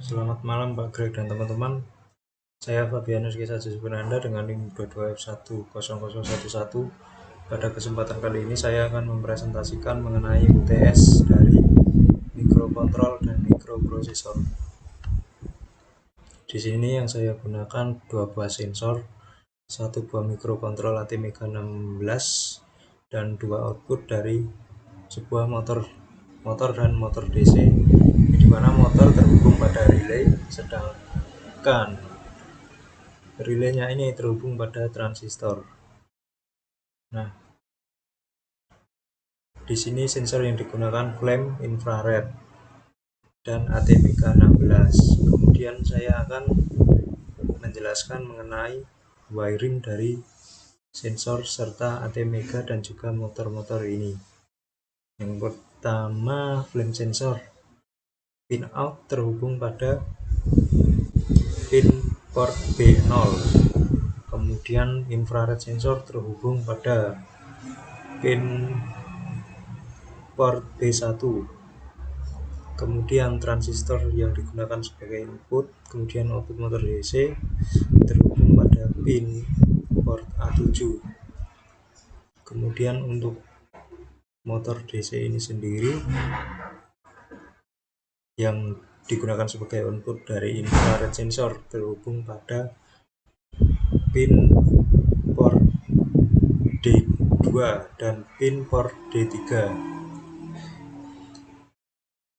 Selamat malam Pak Greg dan teman-teman. Saya Fabianus Kisah Anda dengan NIM 22F10011. Pada kesempatan kali ini saya akan mempresentasikan mengenai UTS dari mikrokontrol dan mikroprosesor. Di sini yang saya gunakan dua buah sensor, satu buah mikrokontrol ATmega 16 dan dua output dari sebuah motor dan motor DC, di mana motor terhubung pada relay, sedangkan relaynya ini terhubung pada transistor. Nah, di sini sensor yang digunakan flame infrared dan ATmega 16. Kemudian saya akan menjelaskan mengenai wiring dari sensor serta ATmega dan juga motor-motor ini. Yang pertama, flame sensor pin out terhubung pada pin port B0. Kemudian infrared sensor terhubung pada pin port B1. Kemudian transistor yang digunakan sebagai input, kemudian output motor DC terhubung pada pin port A7. Kemudian untuk motor DC ini sendiri yang digunakan sebagai output dari infrared sensor terhubung pada pin port D2 dan pin port D3.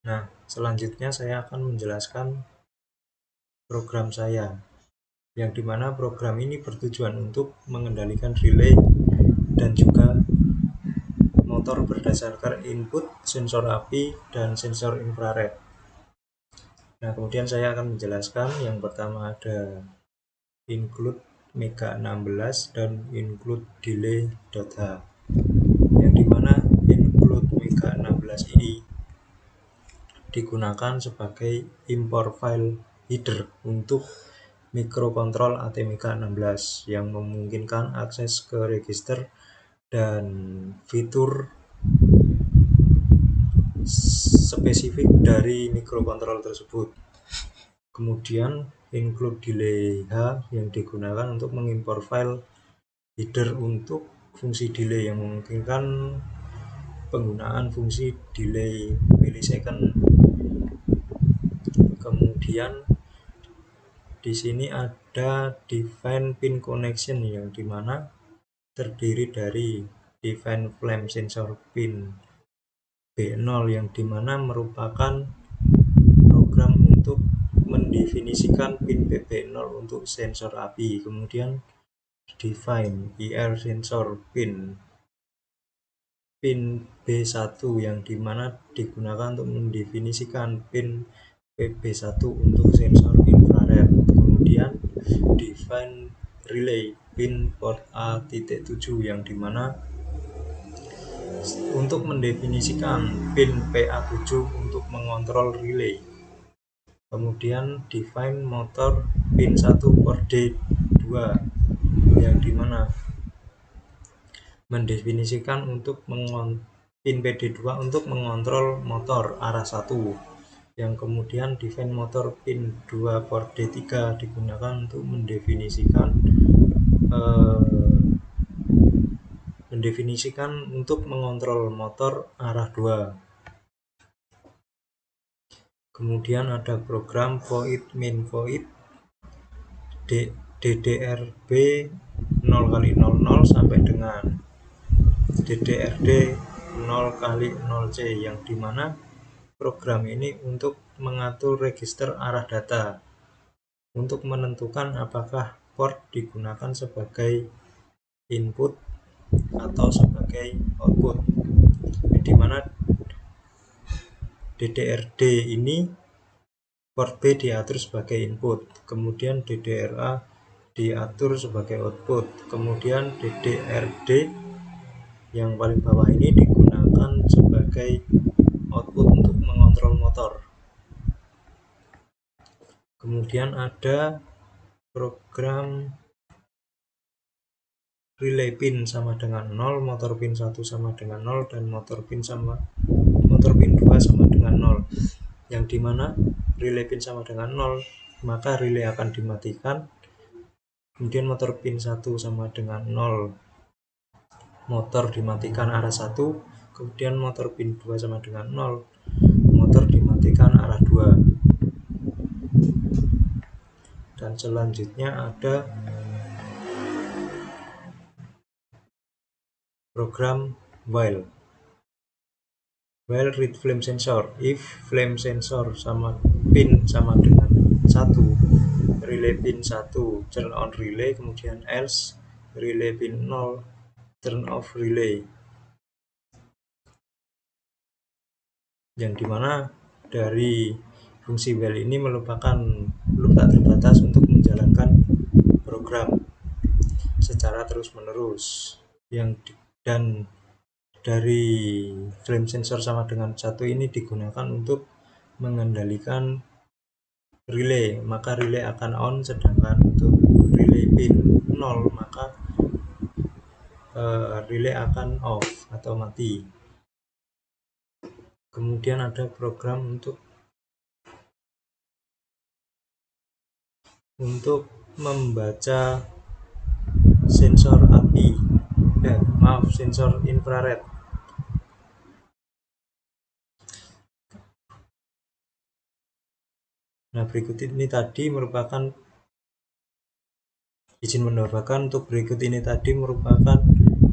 Nah, selanjutnya saya akan menjelaskan program saya, yang dimana program ini bertujuan untuk mengendalikan relay dan juga motor berdasarkan input sensor api dan sensor infrared. Nah, kemudian saya akan menjelaskan yang pertama ada include mega 16 dan include delay.h, yang dimana include mega 16 ini digunakan sebagai import file header untuk mikrokontrol ATmega 16 yang memungkinkan akses ke register dan fitur spesifik dari mikrokontrol tersebut. Kemudian include delay H yang digunakan untuk mengimpor file header untuk fungsi delay yang memungkinkan penggunaan fungsi delay millisecond. Kemudian di sini ada define pin connection yang dimana terdiri dari define flame sensor pin B0 yang dimana merupakan program untuk mendefinisikan pin PB0 untuk sensor api. Kemudian define IR sensor pin B1 yang dimana digunakan untuk mendefinisikan pin PB1 untuk sensor infrared. Kemudian define relay pin port A.7 yang dimana untuk mendefinisikan pin PA7 untuk mengontrol relay. Kemudian define motor pin 1 port D2 yang dimana mendefinisikan untuk pin PD2 untuk mengontrol motor arah 1, yang kemudian define motor pin 2 port D3 digunakan untuk mendefinisikan untuk mengontrol motor arah 2. Kemudian ada program void main void DDRB 0x00 sampai dengan DDRD 0x0C, yang dimana program ini untuk mengatur register arah data untuk menentukan apakah port digunakan sebagai input atau sebagai output, di mana DDRD ini port B diatur sebagai input, kemudian DDRA diatur sebagai output, kemudian DDRD yang paling bawah ini digunakan sebagai output untuk mengontrol motor. Kemudian ada program relay pin sama dengan 0, motor pin 1 sama dengan 0, dan motor pin 2 sama dengan 0, yang dimana relay pin sama dengan 0, maka relay akan dimatikan. Kemudian motor pin 1 sama dengan 0, motor dimatikan arah 1. Kemudian motor pin 2 sama dengan 0, motor dimatikan arah 2. Dan selanjutnya ada program while read flame sensor. If flame sensor sama pin sama dengan 1, relay pin 1 turn on relay, kemudian else relay pin 0 turn off relay, yang dimana dari fungsi while ini merupakan loop tak terbatas untuk menjalankan program secara terus-menerus. Dan dari flame sensor sama dengan 1 ini digunakan untuk mengendalikan relay, maka relay akan on, sedangkan untuk relay pin 0 maka relay akan off atau mati. Kemudian ada program untuk membaca sensor api, sensor infrared. Nah, berikut ini tadi merupakan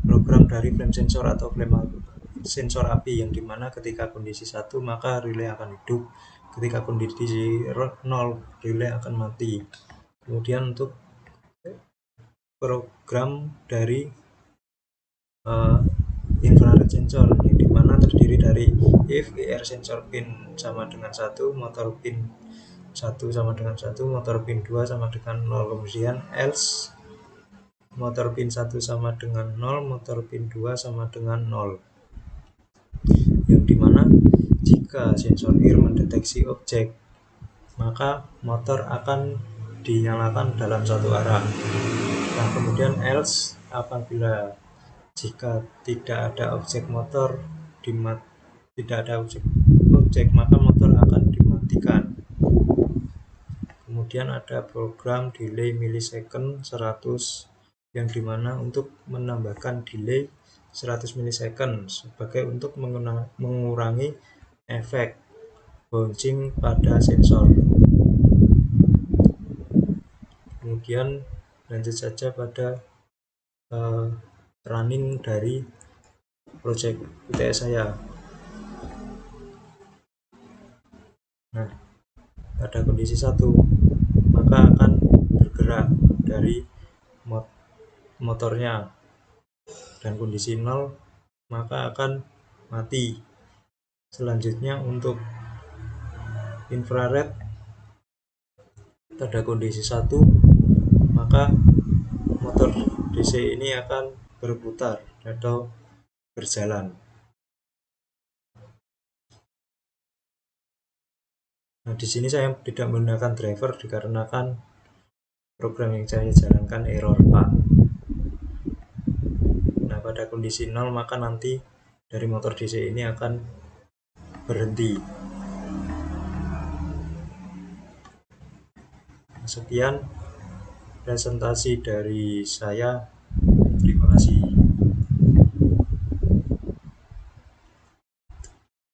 program dari flame sensor atau flame sensor api, yang dimana ketika kondisi 1 maka relay akan hidup, ketika kondisi 0 relay akan mati. Kemudian untuk program dari infrared sensor, yang dimana terdiri dari if IR sensor pin sama dengan 1, motor pin 1 sama dengan 1, motor pin 2 sama dengan 0, kemudian else motor pin 1 sama dengan 0, motor pin 2 sama dengan 0, yang dimana jika sensor IR mendeteksi objek maka motor akan dinyalakan dalam satu arah. Nah, kemudian else apabila jika tidak ada objek maka motor akan dimatikan. Kemudian ada program delay millisecond 100, yang dimana untuk menambahkan delay 100 millisecond sebagai untuk mengurangi efek bouncing pada sensor. Kemudian lanjut saja pada running dari project UTS saya. Nah, pada kondisi 1 maka akan bergerak dari motornya, dan kondisi 0 maka akan mati. Selanjutnya untuk infrared pada kondisi 1 maka motor DC ini akan berputar atau berjalan. Nah, di sini saya tidak menggunakan driver dikarenakan program yang saya jalankan error, Pak. Nah, pada kondisi 0 maka nanti dari motor DC ini akan berhenti. Sekian presentasi dari saya. Terima kasih.